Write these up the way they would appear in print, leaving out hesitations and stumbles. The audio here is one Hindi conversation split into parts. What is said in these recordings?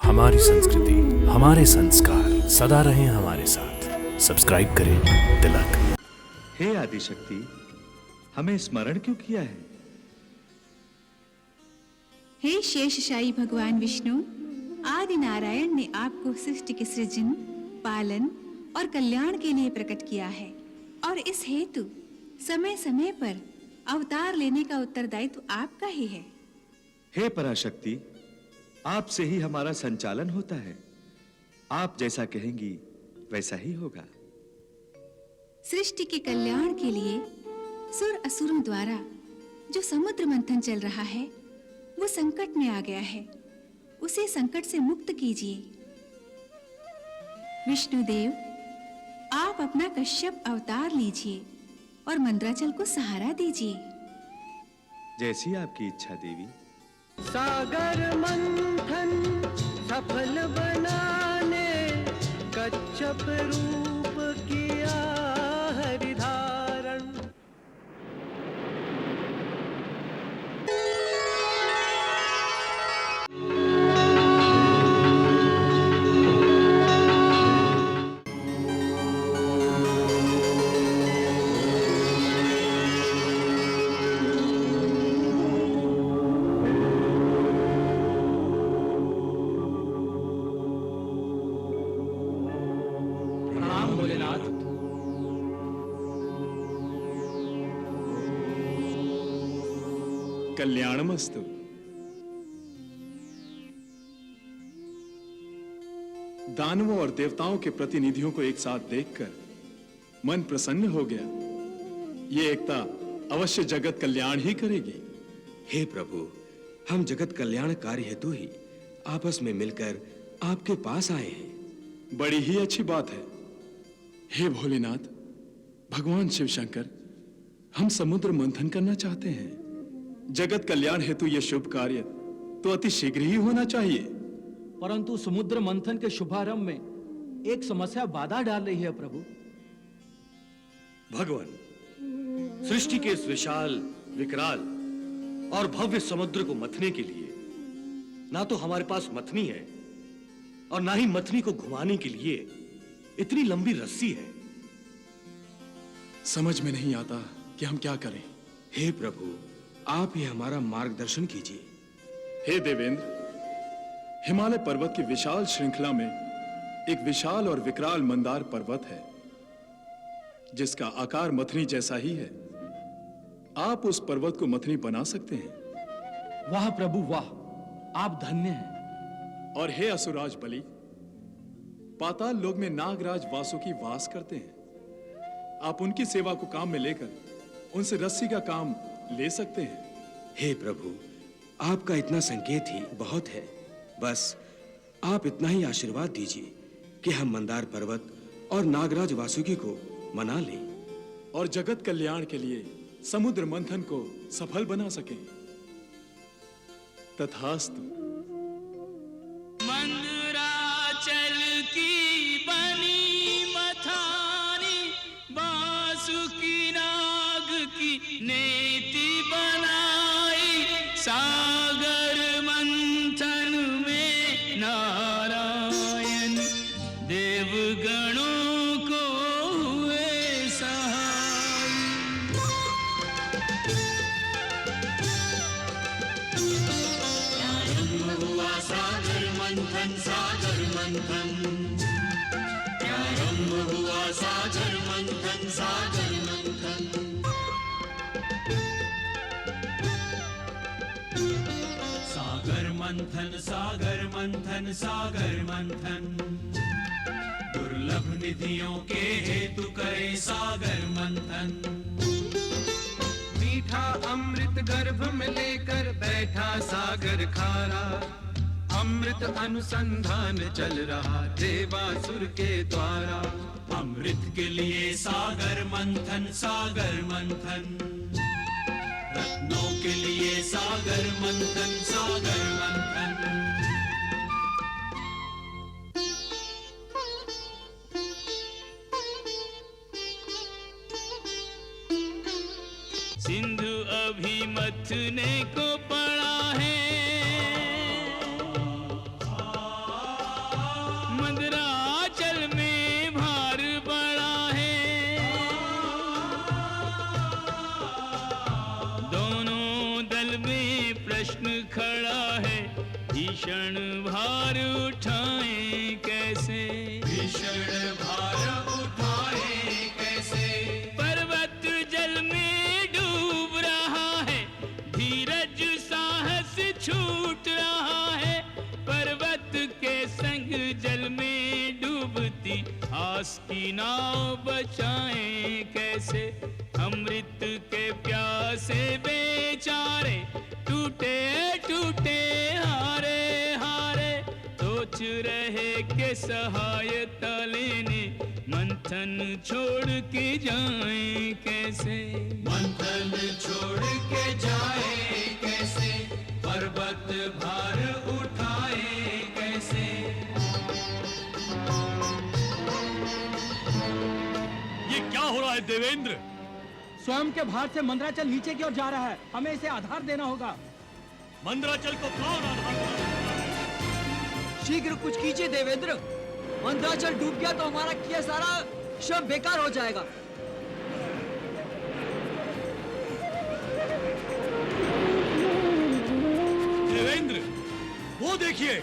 हमारी संस्कृति, हमारे संस्कार सदा रहें हमारे साथ। सब्सक्राइब करें तिलक। हे आदिशक्ति, हमें स्मरण क्यों किया है? हे शेषशायी भगवान विष्णु, आदि नारायण ने आपको सृष्टि के सृजन, पालन और कल्याण के लिए प्रकट किया है और इस हेतु समय समय पर अवतार लेने का उत्तरदायित्व आपका ही है। हे पराशक्ति, आपसे ही हमारा संचालन होता है। आप जैसा कहेंगी वैसा ही होगा। सृष्टि के कल्याण के लिए सुर असुरों द्वारा जो समुद्र मंथन चल रहा है वो संकट में आ गया है, उसे संकट से मुक्त कीजिए। विष्णुदेव, आप अपना कश्यप अवतार लीजिए और मंद्राचल को सहारा दीजिए। जैसी आपकी इच्छा देवी। सागर मंथन सफल बनाने कच्छप रूप किया हरिधारण। कल्याणमस्तु। दानवों और देवताओं के प्रतिनिधियों को एक साथ देखकर मन प्रसन्न हो गया। ये एकता अवश्य जगत कल्याण ही करेगी। हे प्रभु, हम जगत कल्याण कार्य हेतु ही आपस में मिलकर आपके पास आए हैं। बड़ी ही अच्छी बात है। हे भोलेनाथ, भगवान शिव शंकर, हम समुद्र मंथन करना चाहते हैं। जगत कल्याण हेतु यह शुभ कार्य तो अति शीघ्र ही होना चाहिए। परंतु समुद्र मंथन के शुभारंभ में एक समस्या बाधा डाल रही है प्रभु। भगवान, सृष्टि के इस विशाल, विकराल और भव्य समुद्र को मथने के लिए ना तो हमारे पास मथनी है और ना ही मथनी को घुमाने के लिए इतनी लंबी रस्सी है। समझ में नहीं आता कि हम क्या करें। हे प्रभु, आप ही हमारा मार्गदर्शन कीजिए। हे देवेंद्र, हिमालय पर्वत की विशाल श्रृंखला में एक विशाल और विकराल मंदार पर्वत है जिसका आकार मथनी जैसा ही है। आप उस पर्वत को मथनी बना सकते हैं। वाह प्रभु वाह, आप धन्य हैं। और हे असुराज बलि, पाताल लोक में नागराज वासुकी वास करते हैं। आप उनकी सेवा को काम में लेकर उनसे रस्सी का काम ले सकते हैं। हे प्रभु, आपका इतना संकेत ही बहुत है। बस आप इतना ही आशीर्वाद दीजिए कि हम मंदार पर्वत और नागराज वासुकी को मना लें और जगत कल्याण के लिए समुद्र मंथन को सफल बना सकें। तथास्तु। मंदराचल की बनी मथानी, बासुकी नाग की नेति बनाई, सागर मंथन में नारायण देवगणों को हुए सहाय। प्रारंभ हुआ सागर मंथन, सागर मंथन। प्रारंभ हुआ सागर मंथन, सागर मंथन। सागर मंथन, सागर मंथन, सागर मंथन। दुर्लभ निधियों के हेतु करे सागर मंथन। मीठा अमृत गर्भ में लेकर बैठा सागर खारा, अमृत अनुसंधान चल रहा देवासुर के द्वारा। अमृत के लिए सागर मंथन, सागर मंथन। रत्नों के लिए सागर मंथन, सागर मंथन। सिंधु अभी मथने को पड़ा है, मंदराचल में भार बड़ा है, दोनों दल में प्रश्न खड़ा है, भीषण भार उठाएं कैसे, भीषण भार उठाए कैसे। पर्वत जल में डूब रहा है, धीरज साहस छूट रहा है, पर्वत के संग जल में डूबती आस की नाव बचाएं कैसे, अमृत के प्यासे बेचारे टूटे टूटे हारे हारे, सोच रहे के सहायता लेने मंथन छोड़ के जाएं कैसे, मंथन छोड़ के जाए कैसे, पर्वत भार उठाए कैसे। ये क्या हो रहा है देवेंद्र? स्वयं के भार से मंदराचल नीचे की ओर जा रहा है, हमें इसे आधार देना होगा। मंदराचल को कौन आधार देता है? शीघ्र कुछ कीजिए देवेंद्र, मंदराचल डूब गया तो हमारा किया सारा श्रम बेकार हो जाएगा। देवेंद्र, वो देखिए,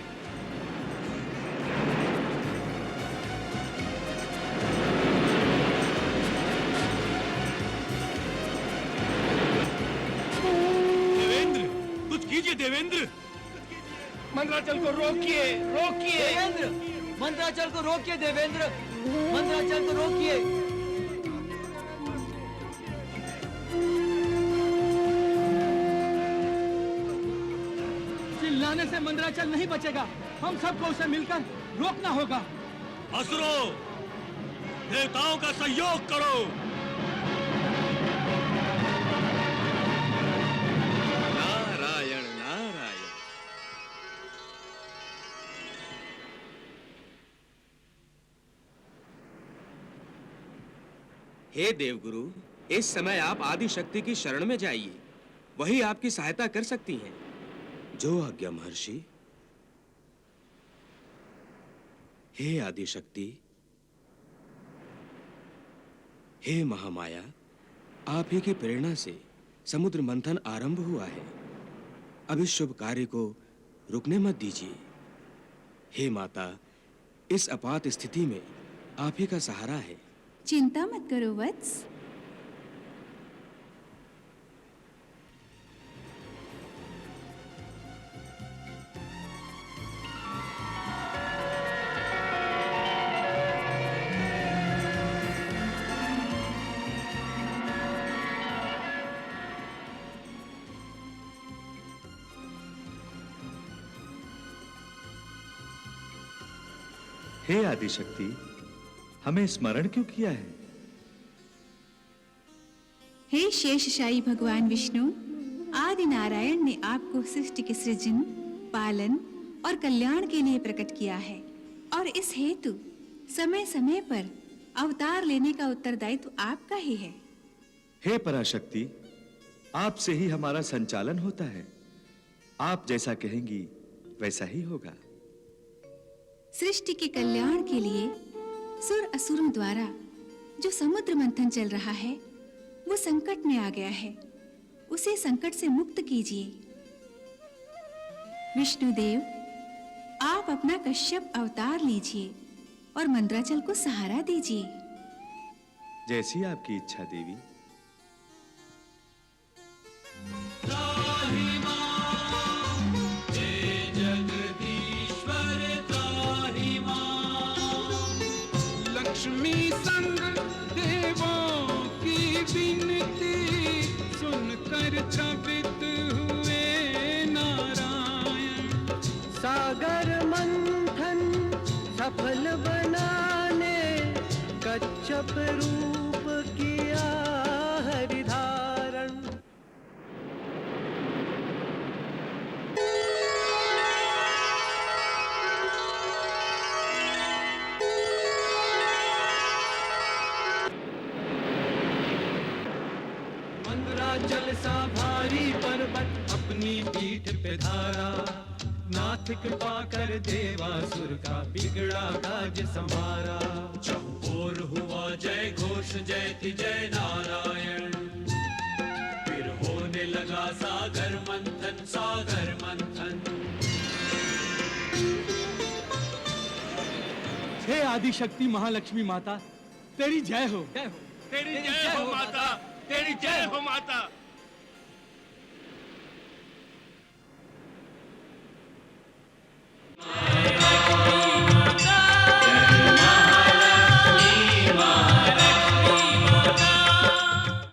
देवेंद्र, कुछ कीजिए देवेंद्र। मंदराचल को रोकिए रोकिए। देवेंद्र, मंदराचल को रोकिए देवेंद्र, मंदराचल को रोकिए। चिल्लाने से मंदराचल नहीं बचेगा, हम सबको उसे मिलकर रोकना होगा। असुरों, देवताओं का सहयोग करो। नारायण नारायण। हे देवगुरु, इस समय आप आदि शक्ति की शरण में जाइए, वही आपकी सहायता कर सकती हैं। जो आज्ञा महर्षि। हे आदि शक्ति, हे महामाया, आप ही की प्रेरणा से समुद्र मंथन आरंभ हुआ है, अब इस शुभ कार्य को रुकने मत दीजिए। हे माता, इस आपात स्थिति में आप ही का सहारा है। चिंता मत करो वत्स। हे आदिशक्ति, हमें स्मरण क्यों किया है? हे शेषशायी भगवान विष्णु, आदि नारायण ने आपको सृष्टि के सृजन, पालन और कल्याण के लिए प्रकट किया है, और इस हेतु समय समय पर अवतार लेने का उत्तरदायित्व आपका ही है। हे पराशक्ति, आपसे ही हमारा संचालन होता है, आप जैसा कहेंगी वैसा ही होगा। सृष्टि के कल्याण के लिए सुर असुरों द्वारा जो समुद्र मंथन चल रहा है वो संकट में आ गया है, उसे संकट से मुक्त कीजिए। विष्णुदेव, आप अपना कश्यप अवतार लीजिए और मंदराचल को सहारा दीजिए। जैसी आपकी इच्छा देवी। लक्ष्मी संग देवों की विनती सुनकर चकित हुए नारायण। सागर मंथन सफल बनाने कच्छप रूप किया हरिधारण। मंदराचल सा भारी पर्वत अपनी पीठ पे धारा, नाथ कृपा कर देवासुर का बिगड़ा काज संवारा। चहुओर हुआ जय घोष जयति जय नारायण, फिर होने लगा सागर मंथन सागर मंथन। हे आदि शक्ति महालक्ष्मी माता, तेरी जय हो। तेरी जय हो माता, तेरी जय हो माता।